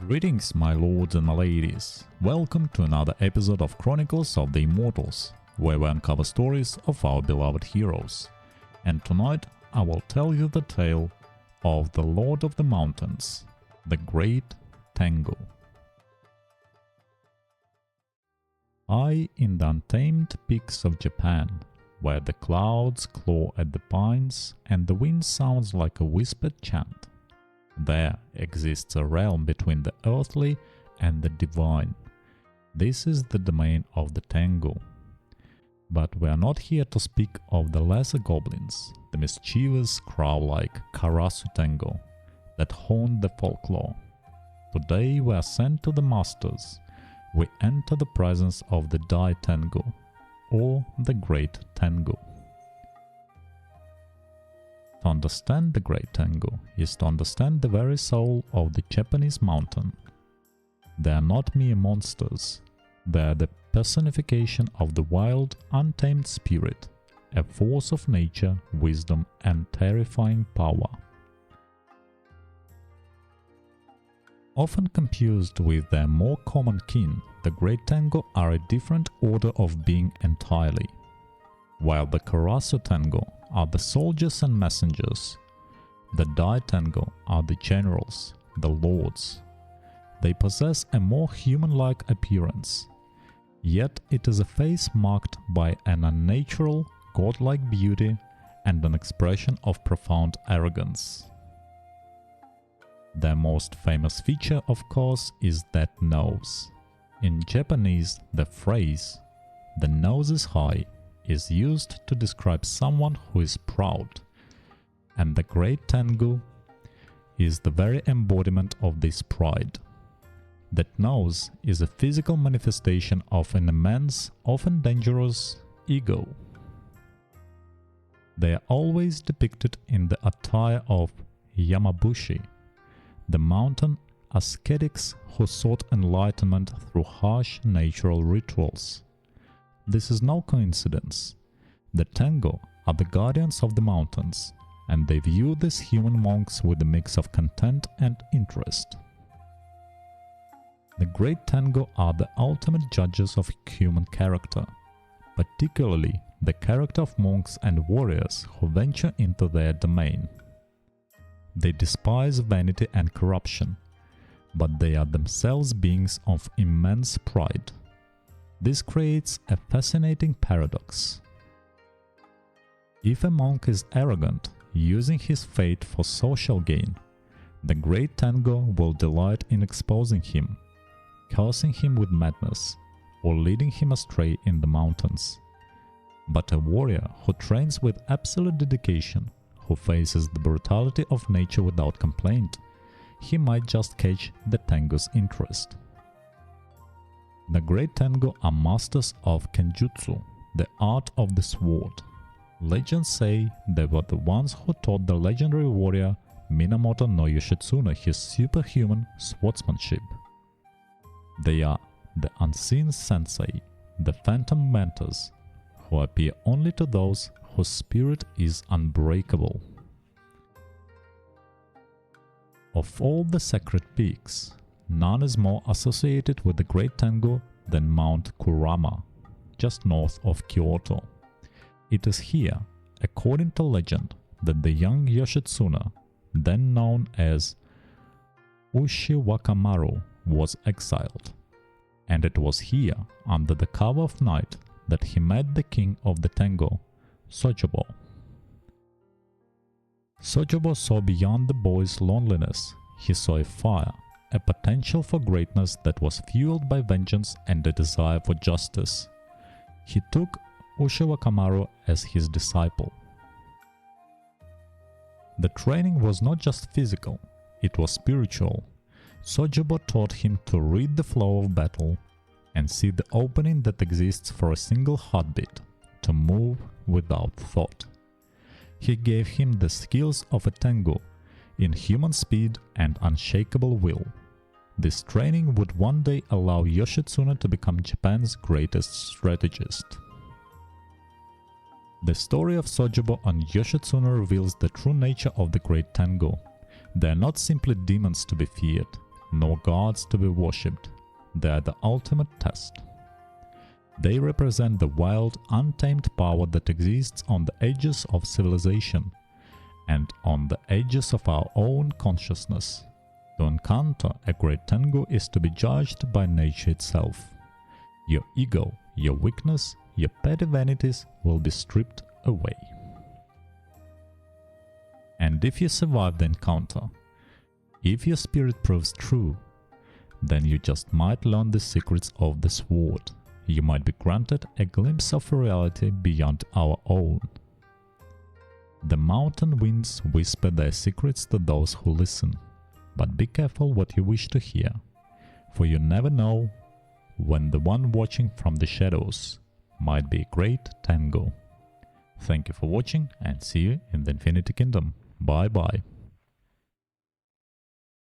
Greetings, my lords and my ladies. Welcome to another episode of Chronicles of the Immortals, where we uncover stories of our beloved heroes. And tonight I will tell you the tale of the Lord of the Mountains, the Great Tengu. High in the untamed peaks of Japan, where the clouds claw at the pines and the wind sounds like a whispered chant, there exists a realm between the earthly and the divine. This is the domain of the Tengu. But we are not here to speak of the lesser goblins, the mischievous crow-like Karasu Tengu that haunt the folklore. Today we are sent to the masters. We enter the presence of the Dai Tengu, or the Great Tengu. To understand the Great Tengu is to understand the very soul of the Japanese mountain. They are not mere monsters, they are the personification of the wild, untamed spirit, a force of nature, wisdom and terrifying power. Often confused with their more common kin, the Great Tengu are a different order of being entirely. While the Karasu Tengu are the soldiers and messengers, the Dai Tengu are the generals, the lords. They possess a more human-like appearance, yet it is a face marked by an unnatural, godlike beauty and an expression of profound arrogance. Their most famous feature, of course, is that nose. In Japanese, the phrase, "the nose is high," is used to describe someone who is proud, and the Great Tengu is the very embodiment of this pride. That nose is a physical manifestation of an immense, often dangerous, ego. They are always depicted in the attire of Yamabushi, the mountain ascetics who sought enlightenment through harsh natural rituals. This is no coincidence. The Tengu are the guardians of the mountains, and they view these human monks with a mix of contempt and interest. The Great Tengu are the ultimate judges of human character, particularly the character of monks and warriors who venture into their domain. They despise vanity and corruption, but they are themselves beings of immense pride. This creates a fascinating paradox. If a monk is arrogant, using his faith for social gain, the Great Tengu will delight in exposing him, cursing him with madness, or leading him astray in the mountains. But a warrior who trains with absolute dedication, who faces the brutality of nature without complaint, he might just catch the Tengu's interest. The Great Tengu are masters of Kenjutsu, the art of the sword. Legends say they were the ones who taught the legendary warrior Minamoto no Yoshitsune his superhuman swordsmanship. They are the unseen sensei, the phantom mentors, who appear only to those whose spirit is unbreakable. Of all the sacred peaks, none is more associated with the Great Tengu than Mount Kurama, just north of Kyoto. It is here, according to legend, that the young Yoshitsune, then known as Ushiwakamaru, was exiled. And it was here, under the cover of night, that he met the king of the Tengu, Sojobo. Sojobo saw beyond the boy's loneliness. He saw a fire, a potential for greatness that was fueled by vengeance and a desire for justice. He took Ushiwakamaru as his disciple. The training was not just physical, it was spiritual. Sojobo taught him to read the flow of battle and see the opening that exists for a single heartbeat, to move without thought. He gave him the skills of a Tengu in human speed and unshakable will. This training would one day allow Yoshitsune to become Japan's greatest strategist. The story of Sojobo and Yoshitsune reveals the true nature of the Great Tengu. They are not simply demons to be feared. nor gods to be worshipped. They are the ultimate test. They represent the wild, untamed power that exists on the edges of civilization and on the edges of our own consciousness. To encounter a great Tengu is to be judged by nature itself. Your ego, your weakness, your petty vanities will be stripped away. And if you survive the encounter, if your spirit proves true, then you just might learn the secrets of the sword. You might be granted a glimpse of a reality beyond our own. The mountain winds whisper their secrets to those who listen, but be careful what you wish to hear, for you never know when the one watching from the shadows might be a great Tengu. Thank you for watching and see you in the Infinity Kingdom. Bye bye.